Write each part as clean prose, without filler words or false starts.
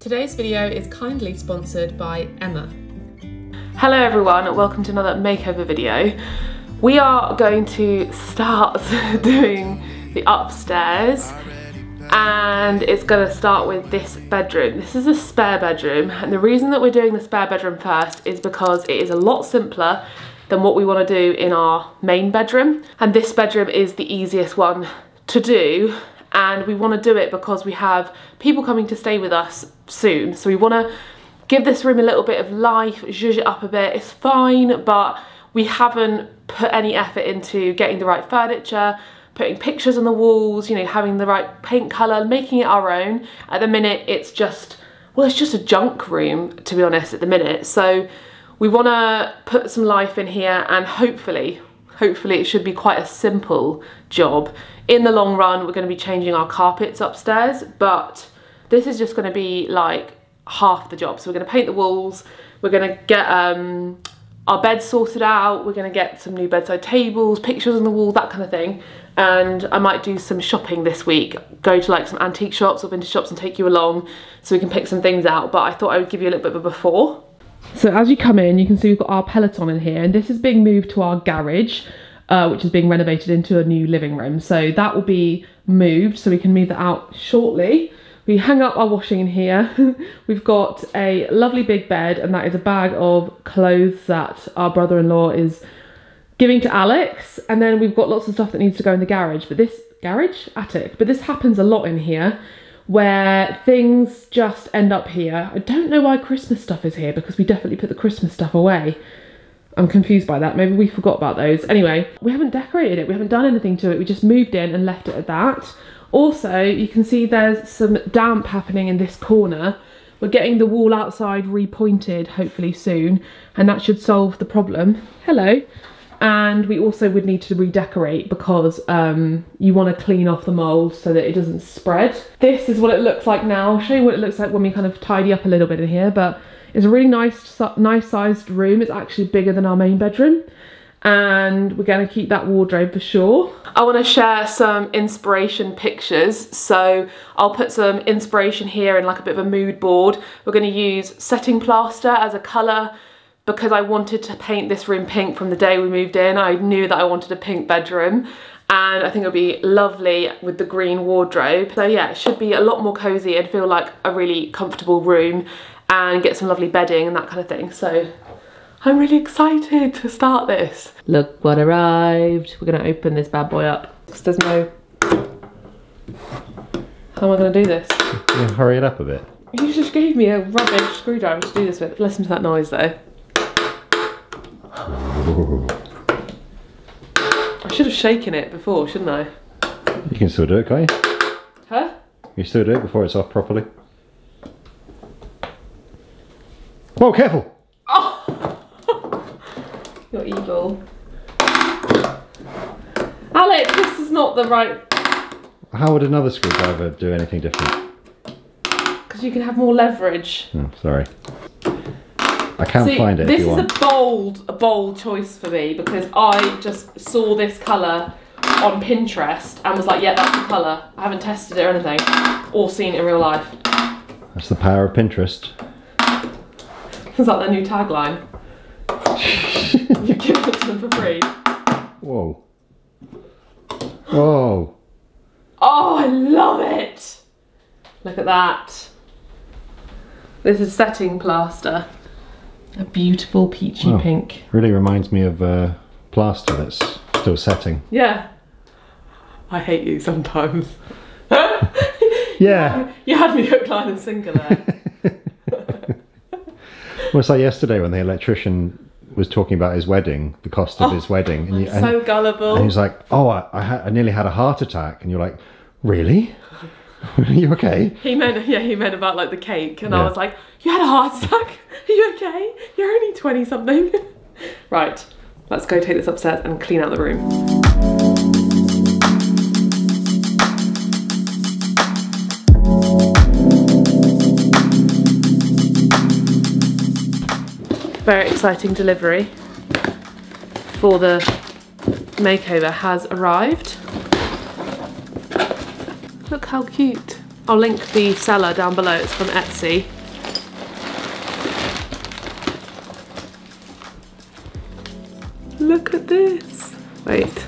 Today's video is kindly sponsored by Emma. Hello everyone, welcome to another makeover video. We are going to start doing the upstairs and it's going to start with this bedroom. This is a spare bedroom, and the reason that we're doing the spare bedroom first is because it is a lot simpler than what we want to do in our main bedroom, and this bedroom is the easiest one to do. And we want to do it because we have people coming to stay with us soon. So we want to give this room a little bit of life, zhuzh it up a bit. It's fine, but we haven't put any effort into getting the right furniture, putting pictures on the walls, you know, having the right paint colour, making it our own. At the minute, it's just, well, it's just a junk room, to be honest, at the minute. So we want to put some life in here, and hopefully it should be quite a simple job. In the long run, we're going to be changing our carpets upstairs, but this is just going to be like half the job. So we're going to paint the walls, we're going to get our bed sorted out, we're going to get some new bedside tables, pictures on the wall, that kind of thing. And I might do some shopping this week, go to like some antique shops or vintage shops and take you along so we can pick some things out. But I thought I would give you a little bit of a before. So as you come in, you can see we've got our Peloton in here, and this is being moved to our garage, which is being renovated into a new living room. So that will be moved, so we can move that out shortly. We hang up our washing in here. We've got a lovely big bed, and that is a bag of clothes that our brother-in-law is giving to Alex. And then we've got lots of stuff that needs to go in the garage, but this attic. But this happens a lot in here, where things just end up here. I don't know why Christmas stuff is here, because we definitely put the Christmas stuff away. I'm confused by that. Maybe we forgot about those. Anyway, we haven't decorated it. We haven't done anything to it. We just moved in and left it at that. Also, you can see there's some damp happening in this corner. We're getting the wall outside repointed, hopefully soon, and that should solve the problem. Hello. And we also would need to redecorate because you want to clean off the mould so that it doesn't spread. This is what it looks like now. I'll show you what it looks like when we kind of tidy up a little bit in here, but it's a really nice sized room. It's actually bigger than our main bedroom, and we're going to keep that wardrobe for sure. I want to share some inspiration pictures, so I'll put some inspiration here in like a bit of a mood board. We're going to use setting plaster as a colour, because I wanted to paint this room pink from the day we moved in. I knew that I wanted a pink bedroom, and I think it would be lovely with the green wardrobe. So yeah, it should be a lot more cozy and feel like a really comfortable room, and get some lovely bedding and that kind of thing. So I'm really excited to start this. Look what arrived. We're gonna open this bad boy up because there's no... How am I gonna do this? Yeah, hurry it up a bit. You just gave me a rubbish screwdriver to do this with. Listen to that noise though. I should have shaken it before, shouldn't I? You can still do it, can't you? Huh? You still do it before it's off properly. Whoa, careful! Oh! You're evil. Alex, this is not the right... How would another screwdriver do anything different? Because you can have more leverage. Oh, sorry. I can't find it if you want. This is a bold choice for me, because I just saw this colour on Pinterest and was like, yeah, that's the colour. I haven't tested it or anything, or seen it in real life. That's the power of Pinterest. Is that their new tagline? You give it to them for free. Whoa. Whoa. Oh, I love it! Look at that. This is setting plaster. A beautiful peachy pink. Really reminds me of plaster that's still setting. Yeah. I hate you sometimes. Yeah. You had me hook, line and sinker there. Well, it's like yesterday when the electrician was talking about his wedding, the cost of his wedding. And so gullible. And he's like, oh, I nearly had a heart attack. And you're like, really? Are you okay? He meant about like the cake. And I was like, you had a heart attack? Are you okay? You're only 20 something. Right, let's go take this upstairs and clean out the room. Very exciting delivery for the makeover has arrived. Look how cute. I'll link the seller down below, it's from Etsy. Look at this. Wait.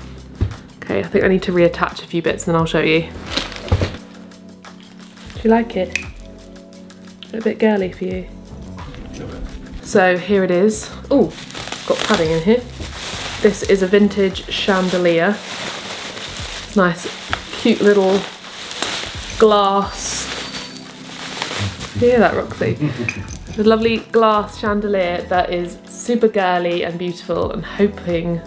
Okay, I think I need to reattach a few bits and then I'll show you. Do you like it? A bit girly for you. So here it is. Oh, got padding in here. This is a vintage chandelier. Nice, cute little glass. You hear that, Roxy? A lovely glass chandelier that is super girly and beautiful. I'm hoping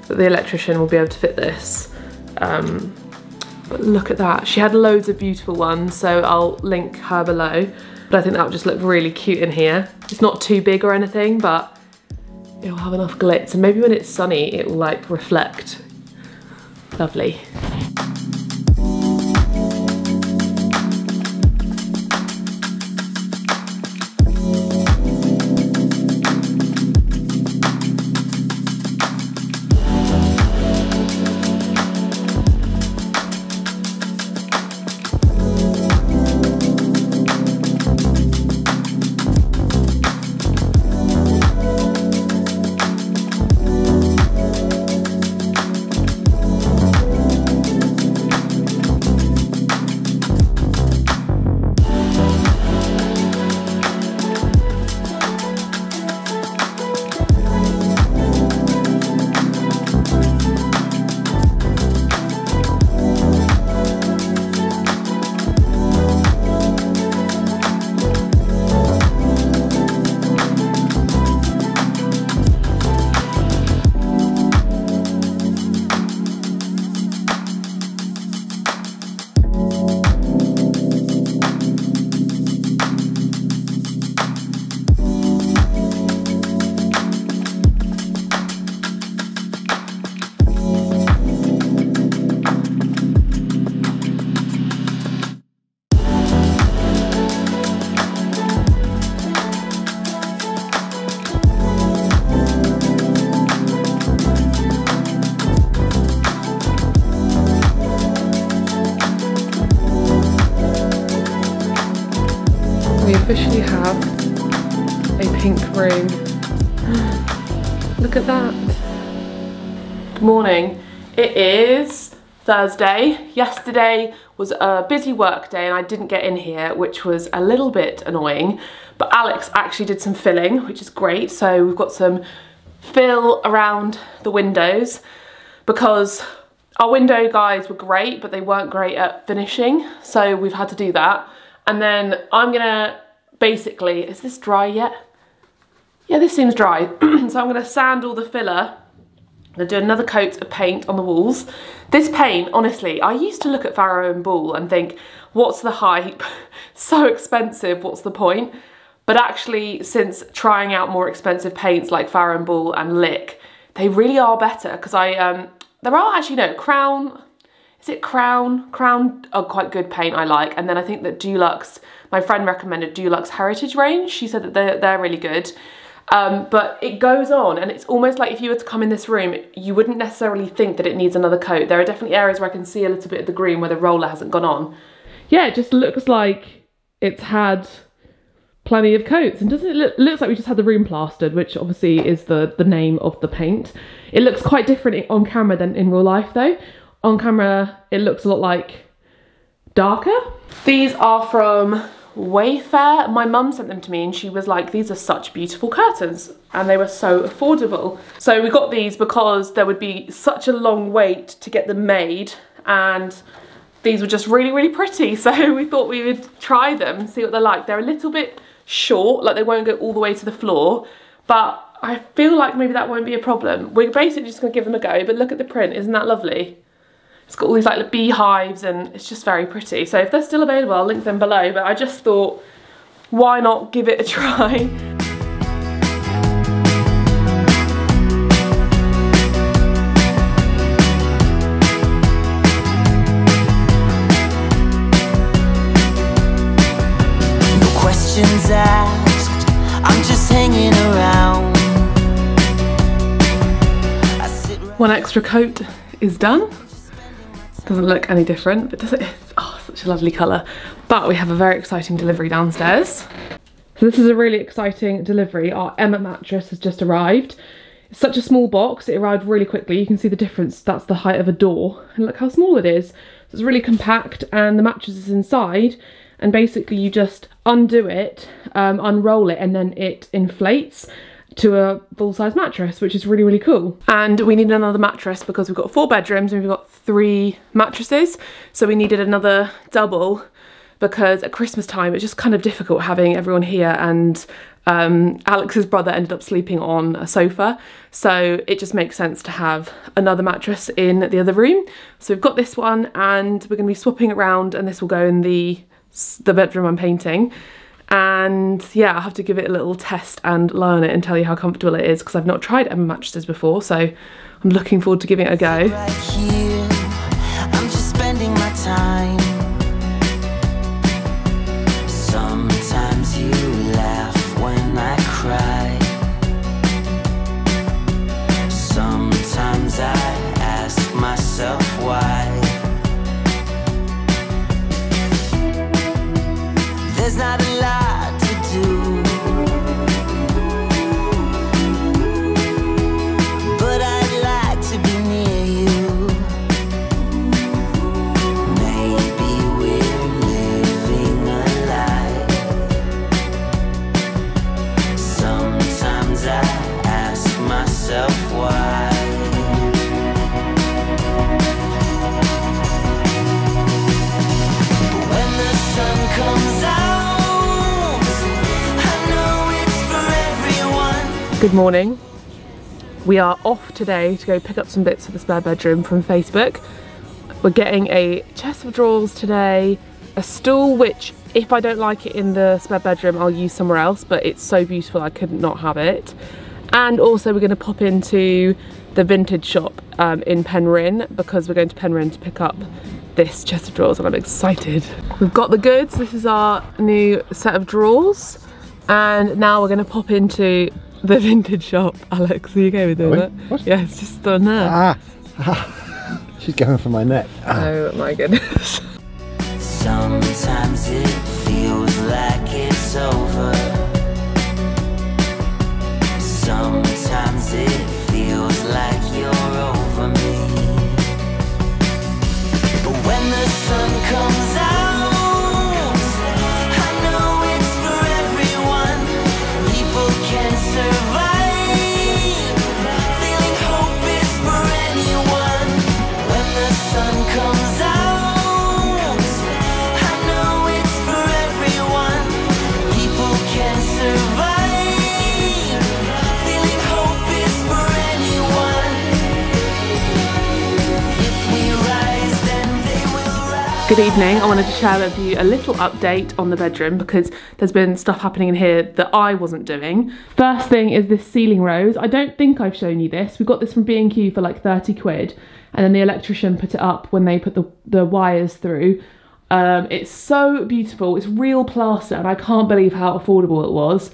that the electrician will be able to fit this. But look at that. She had loads of beautiful ones, so I'll link her below. But I think that would just look really cute in here. It's not too big or anything, but it'll have enough glitz. And maybe when it's sunny, it will like reflect. Lovely. We officially have a pink room. Look at that. Good morning. It is Thursday. Yesterday was a busy work day and I didn't get in here, which was a little bit annoying. But Alex actually did some filling, which is great. So we've got some fill around the windows because our window guys were great, but they weren't great at finishing. So we've had to do that. And then I'm gonna basically, is this dry yet? Yeah, this seems dry. So I'm gonna sand all the filler. I'm gonna do another coat of paint on the walls. This paint, honestly, I used to look at Farrow and Ball and think, what's the hype? So expensive, what's the point? But actually, since trying out more expensive paints like Farrow and Ball and Lick, they really are better because there are actually, no, Crown, is it Crown? Crown are quite good paint I like. And then I think that Dulux, my friend recommended Dulux Heritage range. She said that they're really good. But it goes on and it's almost like if you were to come in this room, you wouldn't necessarily think that it needs another coat. There are definitely areas where I can see a little bit of the green where the roller hasn't gone on. Yeah, it just looks like it's had plenty of coats, and doesn't it looks like we just had the room plastered, which obviously is the name of the paint. It looks quite different on camera than in real life though. On camera, it looks a lot like darker. These are from Wayfair. My mum sent them to me and she was like, these are such beautiful curtains, and they were so affordable. So we got these because there would be such a long wait to get them made, and these were just really, really pretty. So we thought we would try them, see what they're like. They're a little bit short, like they won't go all the way to the floor, but I feel like maybe that won't be a problem. We're basically just gonna give them a go, but look at the print, isn't that lovely? It's got all these like beehives and it's just very pretty. So if they're still available, I'll link them below, but I just thought, why not give it a try? No questions asked, I'm just hanging around. One extra coat is done. Doesn't look any different, but does it? Oh, such a lovely colour. But we have a very exciting delivery downstairs. So this is a really exciting delivery. Our Emma mattress has just arrived. It's such a small box, it arrived really quickly. You can see the difference, that's the height of a door. And look how small it is. So it's really compact and the mattress is inside. And basically you just undo it, unroll it, and then it inflates to a full-size mattress, which is really, really cool. And we needed another mattress because we've got 4 bedrooms and we've got 3 mattresses. So we needed another double because at Christmas time it's just kind of difficult having everyone here, and Alex's brother ended up sleeping on a sofa. So it just makes sense to have another mattress in the other room. So we've got this one and we're gonna be swapping around, and this will go in the bedroom I'm painting. And yeah, I'll have to give it a little test and lie on it and tell you how comfortable it is, because I've not tried Emma mattresses before, so I'm looking forward to giving it a go. Right here, I'm just spending my time. Sometimes you laugh when I cry. Sometimes I ask myself why. There's not a lot to do, but I'd like to be near you. Maybe we're living a lie. Sometimes I ask myself why. But when the sun comes out, good morning. We are off today to go pick up some bits for the spare bedroom from Facebook. We're getting a chest of drawers today, a stool which if I don't like it in the spare bedroom I'll use somewhere else, but it's so beautiful I couldn't not have it. And also we're going to pop into the vintage shop in Penryn, because we're going to Penryn to pick up this chest of drawers and I'm excited. We've got the goods. This is our new set of drawers, and now we're going to pop into the vintage shop. Alex, are you okay with doing that? What? Yeah, it's just done there. She's going for my neck. Oh my goodness. Sometimes it feels like it's over. Sometimes it feels like you're over me. But when the sun comes out, I know it's for everyone. People can survive. Feeling hope is for anyone. When the sun comes out, I know it's for everyone. People can survive. Feeling hope is for anyone. If we rise, then they will rise. Good evening. I wanted to share with you a little update on the bedroom because there's been stuff happening in here that I wasn't doing. First thing is this ceiling rose. I don't think I've shown you this. We got this from B&Q for like 30 quid, and then the electrician put it up when they put the wires through. It's so beautiful. It's real plaster and I can't believe how affordable it was.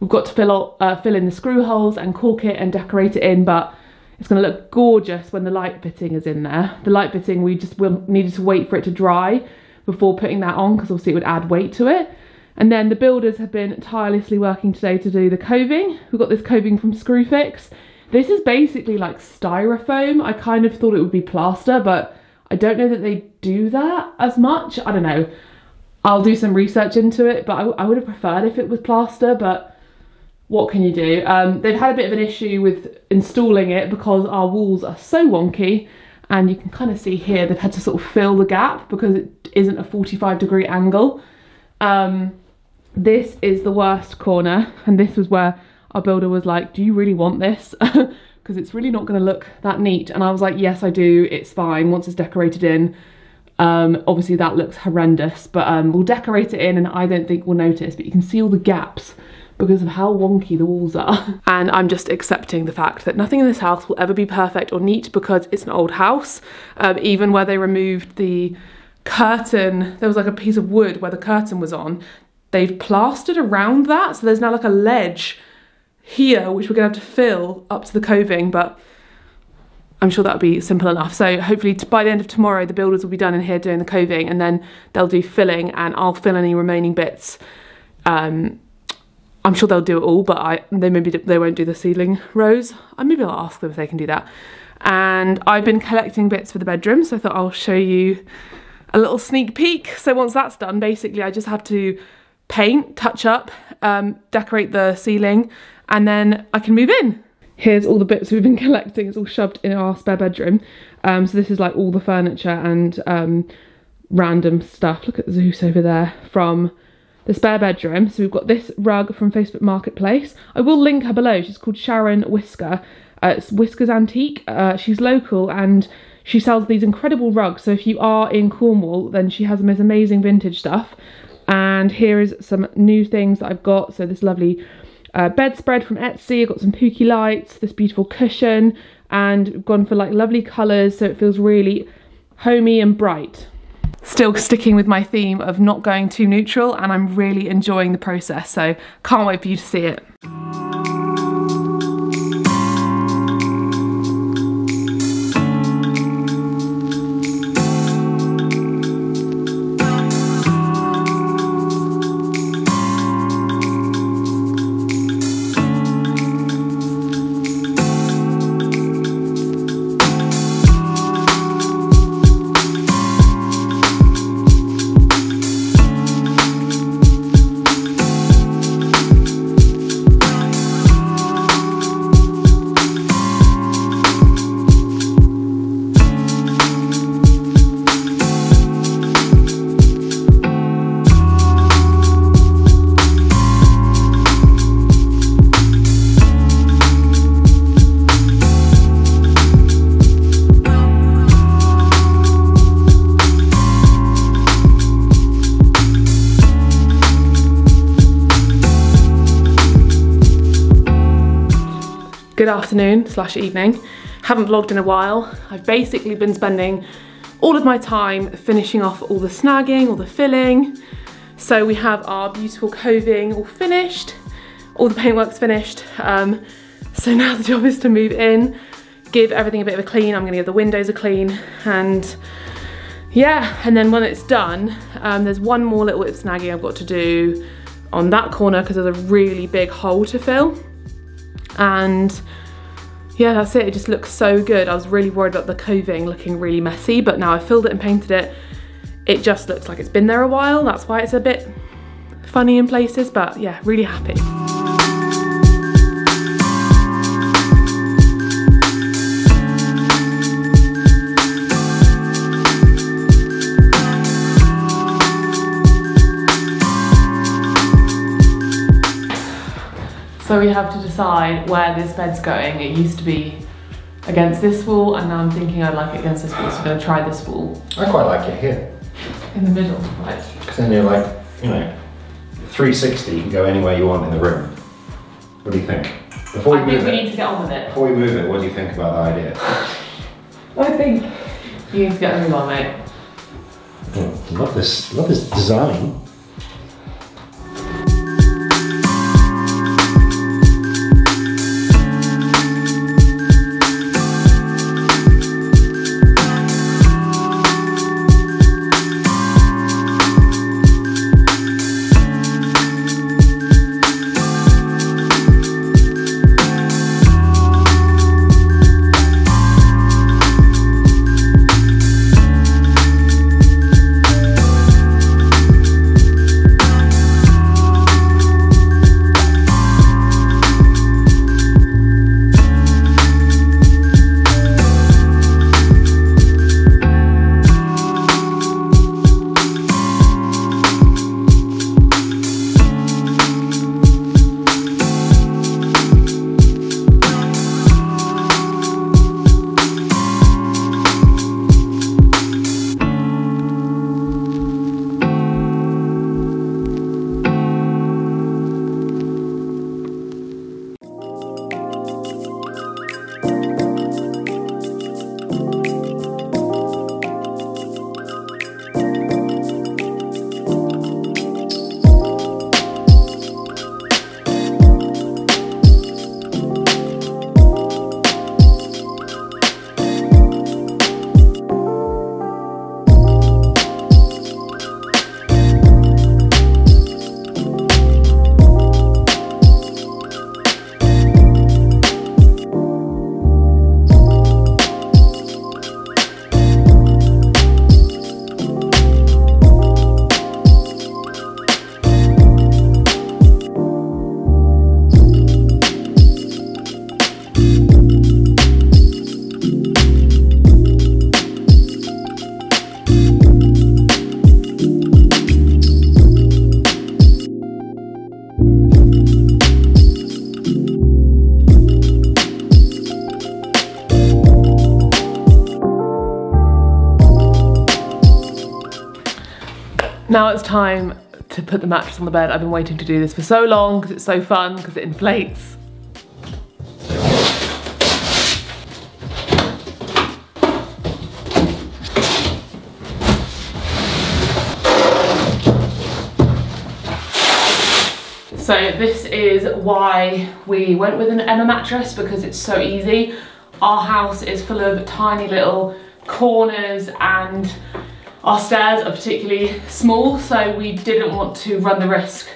We've got to fill in the screw holes and caulk it and decorate it in, but it's going to look gorgeous when the light fitting is in there. The light fitting, we just needed to wait for it to dry before putting that on, because obviously it would add weight to it. And then the builders have been tirelessly working today to do the coving. We've got this coving from Screwfix. This is basically like styrofoam. I kind of thought it would be plaster, but I don't know that they do that as much. I don't know. I'll do some research into it, but I would have preferred if it was plaster, but what can you do? They've had a bit of an issue with installing it because our walls are so wonky, and you can kind of see here they've had to sort of fill the gap because it isn't a 45-degree angle. This is the worst corner, and this was where our builder was like, do you really want this? Because it's really not going to look that neat. And I was like, yes I do, it's fine once it's decorated in. Obviously that looks horrendous, but we'll decorate it in and I don't think we'll notice, but you can see all the gaps because of how wonky the walls are. And I'm just accepting the fact that nothing in this house will ever be perfect or neat because it's an old house. Even where they removed the curtain, there was like a piece of wood where the curtain was on, they've plastered around that, so there's now like a ledge here which we're gonna have to fill up to the coving, but I'm sure that'll be simple enough. So hopefully by the end of tomorrow, the builders will be done in here doing the coving, and then they'll do filling, and I'll fill any remaining bits. I'm sure they'll do it all, but they won't do the ceiling rows. Maybe I'll ask them if they can do that. And I've been collecting bits for the bedroom, so I thought I'll show you a little sneak peek. So once that's done, basically I just have to paint, touch up, decorate the ceiling, and then I can move in. Here's all the bits we've been collecting. It's all shoved in our spare bedroom. So this is like all the furniture and random stuff. Look at Zeus over there from the spare bedroom. So we've got this rug from Facebook Marketplace. I will link her below. She's called Sharon Whisker. It's Whisker's Antique. She's local and she sells these incredible rugs. So if you are in Cornwall, then she has this amazing vintage stuff. And here is some new things that I've got. So this lovely bedspread from Etsy. I've got some Pookie lights, this beautiful cushion, and we've gone for like lovely colours so it feels really homey and bright. Still sticking with my theme of not going too neutral, and I'm really enjoying the process, so can't wait for you to see it. Good afternoon / evening. Haven't vlogged in a while. I've basically been spending all of my time finishing off all the snagging, all the filling. So we have our beautiful coving all finished, all the paintwork's finished. So now the job is to move in, give everything a bit of a clean. I'm gonna give the windows a clean, and yeah, and then when it's done, there's one more little bit of snagging I've got to do on that corner because there's a really big hole to fill. And yeah, that's it. It just looks so good. I was really worried about the coving looking really messy, but now I've filled it and painted it. It just looks like it's been there a while. That's why it's a bit funny in places, but yeah, really happy. So we have to decide where this bed's going. It used to be against this wall, and now I'm thinking I like it against this wall, so I'm going to try this wall. I quite like it here. In the middle, right? Because then you're like, you know, 360, you can go anywhere you want in the room. What do you think? I think we need to get on with it. Before we move it, what do you think about the idea? I think you need to get a move on, mate. Oh, love this design. Now it's time to put the mattress on the bed. I've been waiting to do this for so long because it's so fun, because it inflates. So this is why we went with an Emma mattress, because it's so easy. Our house is full of tiny little corners and our stairs are particularly small, so we didn't want to run the risk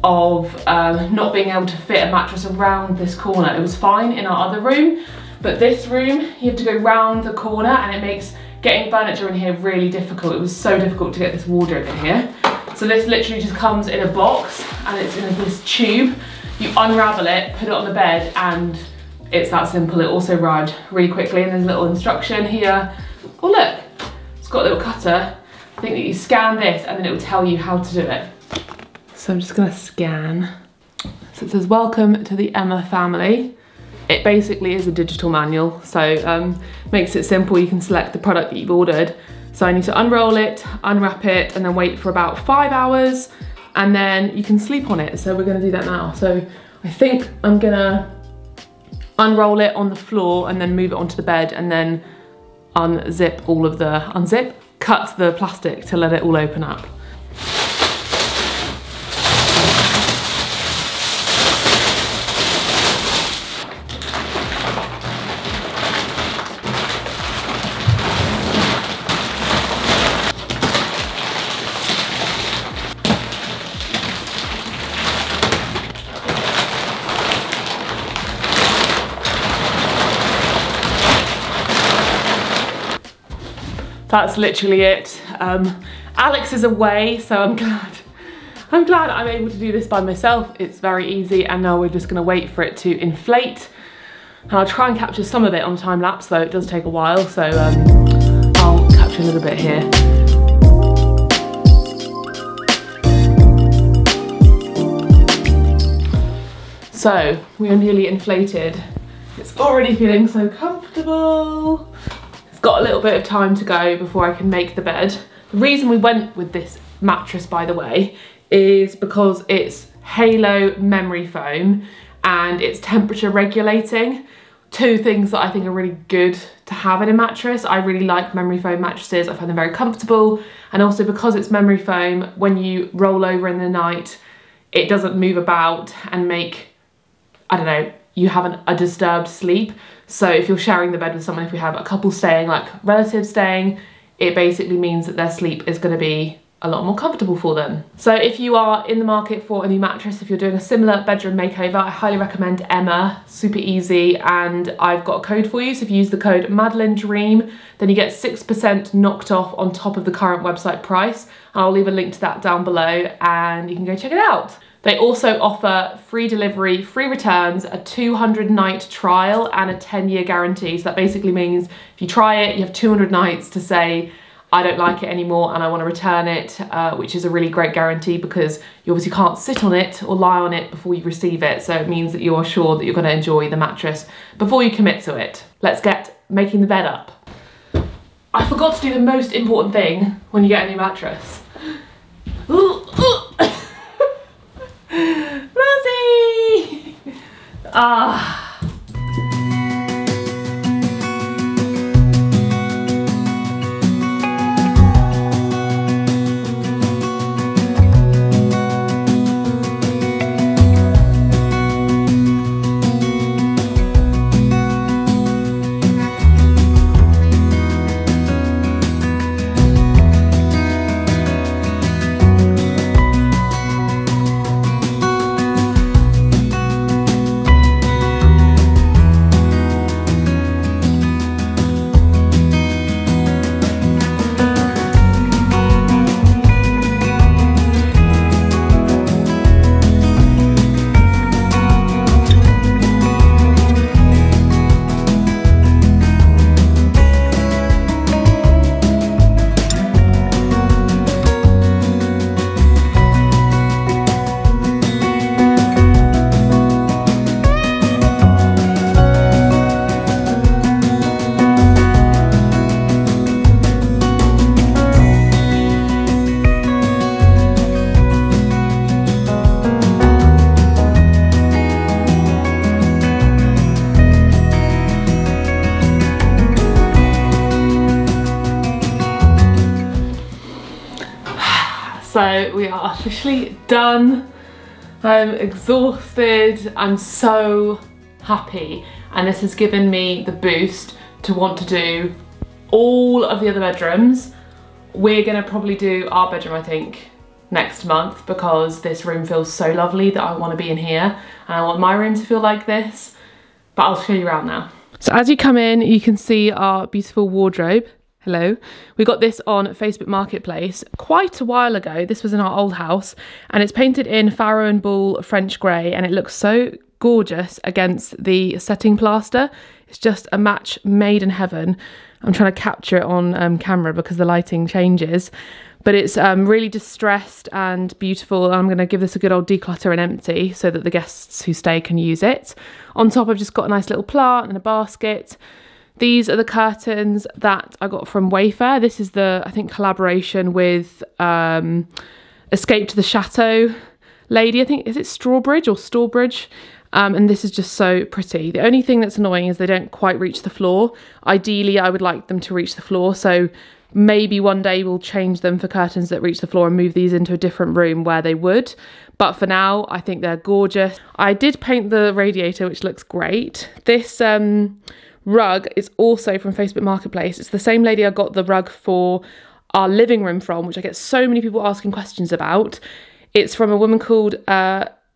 of not being able to fit a mattress around this corner. It was fine in our other room, but this room, you have to go round the corner and it makes getting furniture in here really difficult. It was so difficult to get this wardrobe in here. So this literally just comes in a box and it's in this tube. You unravel it, put it on the bed, and it's that simple. It also arrived really quickly, and there's a little instruction here. Oh look, it's got a little cutter. I think that you scan this and then it will tell you how to do it. So I'm just gonna scan. So it says, welcome to the Emma family. It basically is a digital manual, so makes it simple. You can select the product that you've ordered. So I need to unroll it, unwrap it, and then wait for about 5 hours, and then you can sleep on it. So we're gonna do that now. So I think I'm gonna unroll it on the floor and then move it onto the bed, and then cut the plastic to let it all open up. That's literally it. Alex is away, so I'm glad I'm able to do this by myself. It's very easy, and now we're just gonna wait for it to inflate. And I'll try and capture some of it on time lapse, though it does take a while, so I'll capture a little bit here. So we are nearly inflated. It's already feeling so comfortable. Got a little bit of time to go before I can make the bed. The reason we went with this mattress, by the way, is because it's Halo memory foam and it's temperature regulating. Two things that I think are really good to have in a mattress. I really like memory foam mattresses. I find them very comfortable, and also because it's memory foam, when you roll over in the night, it doesn't move about and make, I don't know, you have a disturbed sleep. So if you're sharing the bed with someone, if we have a couple staying, like relatives staying, it basically means that their sleep is going to be a lot more comfortable for them. So if you are in the market for a new mattress, if you're doing a similar bedroom makeover, I highly recommend Emma. Super easy, and I've got a code for you. So if you use the code Madeleine Dream, then you get 6% knocked off on top of the current website price. I'll leave a link to that down below and you can go check it out. They also offer free delivery, free returns, a 200-night trial and a 10-year guarantee. So that basically means if you try it, you have 200 nights to say, I don't like it anymore and I want to return it, which is a really great guarantee because you obviously can't sit on it or lie on it before you receive it. So it means that you are sure that you're going to enjoy the mattress before you commit to it. Let's get making the bed up. I forgot to do the most important thing when you get a new mattress. Rosie! Ah. So we are officially done. I'm exhausted. I'm so happy. And this has given me the boost to want to do all of the other bedrooms. We're gonna probably do our bedroom, I think, next month, because this room feels so lovely that I want to be in here and I want my room to feel like this. But I'll show you around now. So as you come in, you can see our beautiful wardrobe. Hello. We got this on Facebook Marketplace quite a while ago. This was in our old house and it's painted in Farrow and Ball French grey and it looks so gorgeous against the setting plaster. It's just a match made in heaven. I'm trying to capture it on camera because the lighting changes. But it's really distressed and beautiful. I'm going to give this a good old declutter and empty so that the guests who stay can use it. On top I've just got a nice little plant and a basket. These are the curtains that I got from Wayfair. This is the, I think, collaboration with Escape to the Chateau lady. I think, is it Strawbridge or Stawbridge? And this is just so pretty. The only thing that's annoying is they don't quite reach the floor. Ideally, I would like them to reach the floor. So maybe one day we'll change them for curtains that reach the floor and move these into a different room where they would. But for now, I think they're gorgeous. I did paint the radiator, which looks great. This rug is also from Facebook Marketplace. It's the same lady I got the rug for our living room from, which I get so many people asking questions about. It's from a woman called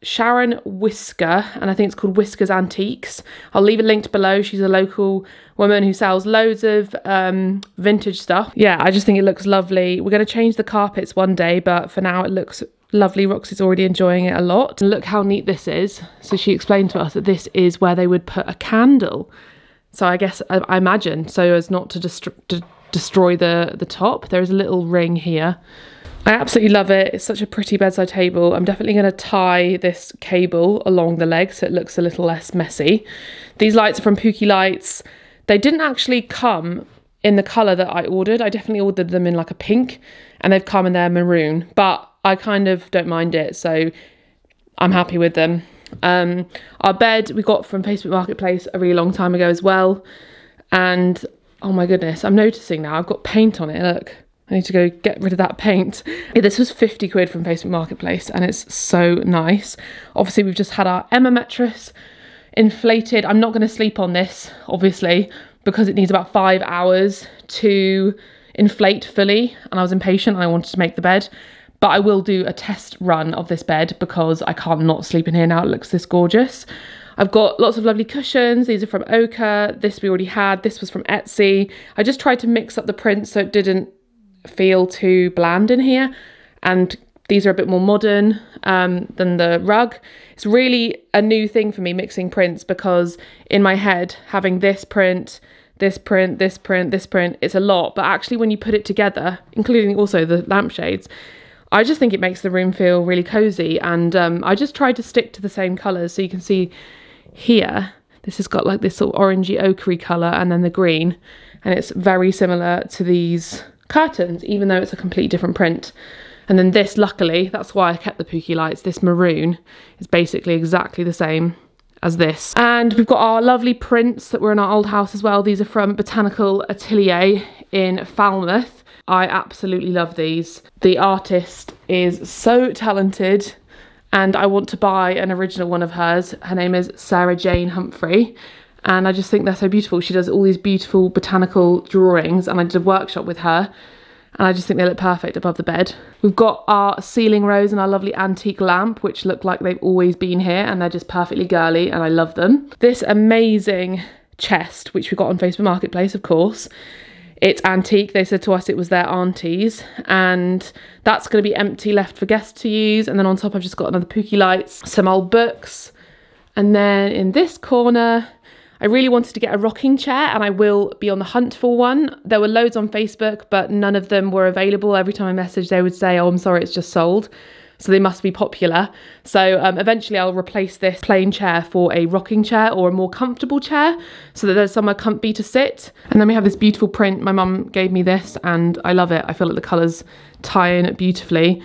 Sharon Whisker, and I think it's called Whiskers Antiques. I'll leave it linked below. She's a local woman who sells loads of vintage stuff. Yeah, I just think it looks lovely. We're going to change the carpets one day, but for now it looks lovely. Roxy's already enjoying it a lot. And look how neat this is. So she explained to us that this is where they would put a candle. So I guess, I imagine, so as not to destroy the top. There is a little ring here. I absolutely love it. It's such a pretty bedside table. I'm definitely going to tie this cable along the leg so it looks a little less messy. These lights are from Pookie Lights. They didn't actually come in the colour that I ordered. I definitely ordered them in like a pink and they've come in their maroon, but I kind of don't mind it, so I'm happy with them. Our bed we got from Facebook Marketplace a really long time ago as well. And oh my goodness, I'm noticing now I've got paint on it, look. I need to go get rid of that paint. Yeah, this was 50 quid from Facebook Marketplace and it's so nice. Obviously, we've just had our Emma mattress inflated. I'm not going to sleep on this, obviously, because it needs about 5 hours to inflate fully. And I was impatient and I wanted to make the bed. But I will do a test run of this bed because I can't not sleep in here now. It looks this gorgeous. I've got lots of lovely cushions. These are from Ochre. This we already had. This was from Etsy. I just tried to mix up the prints so it didn't feel too bland in here, and these are a bit more modern than the rug. It's really a new thing for me mixing prints, because in my head having this print, this print, this print, this print, it's a lot, but actually when you put it together, including also the lampshades, I just think it makes the room feel really cozy. And I just tried to stick to the same colours. So you can see here, this has got like this sort of orangey ochre colour and then the green, and it's very similar to these curtains, even though it's a completely different print. And then this, luckily, that's why I kept the Pookie Lights, this maroon is basically exactly the same as this. And we've got our lovely prints that were in our old house as well. These are from Botanical Atelier in Falmouth. I absolutely love these. The artist is so talented and I want to buy an original one of hers. Her name is Sarah Jane Humphrey. And I just think they're so beautiful. She does all these beautiful botanical drawings, and I did a workshop with her, and I just think they look perfect above the bed. We've got our ceiling rose and our lovely antique lamp, which look like they've always been here, and they're just perfectly girly, and I love them. This amazing chest, which we got on Facebook Marketplace, of course. It's antique. They said to us it was their auntie's, and that's going to be empty, left for guests to use. And then on top I've just got another Pookie Lights, some old books, and then in this corner I really wanted to get a rocking chair, and I will be on the hunt for one. There were loads on Facebook, but none of them were available. Every time I messaged, they would say, oh, I'm sorry, it's just sold. So they must be popular. So eventually I'll replace this plain chair for a rocking chair or a more comfortable chair so that there's somewhere comfy to sit. And then we have this beautiful print. My mum gave me this and I love it. I feel like the colours tie in beautifully.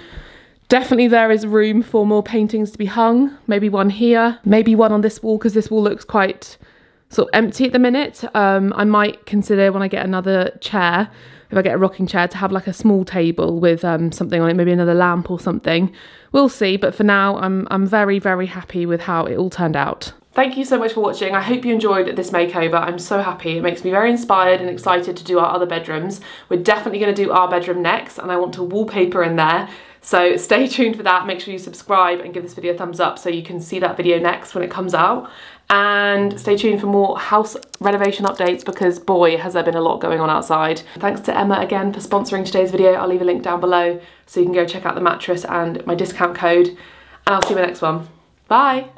Definitely there is room for more paintings to be hung. Maybe one here, maybe one on this wall, because this wall looks quite sort of empty at the minute. I might consider when I get another chair if I get a rocking chair, to have like a small table with something on it, maybe another lamp or something. We'll see, but for now I'm very, very happy with how it all turned out. Thank you so much for watching. I hope you enjoyed this makeover. I'm so happy. It makes me very inspired and excited to do our other bedrooms. We're definitely going to do our bedroom next, and I want to wallpaper in there. So stay tuned for that. Make sure you subscribe and give this video a thumbs up so you can see that video next when it comes out. And stay tuned for more house renovation updates, because boy, has there been a lot going on outside. Thanks to Emma again for sponsoring today's video. I'll leave a link down below so you can go check out the mattress and my discount code. And I'll see you in the next one. Bye.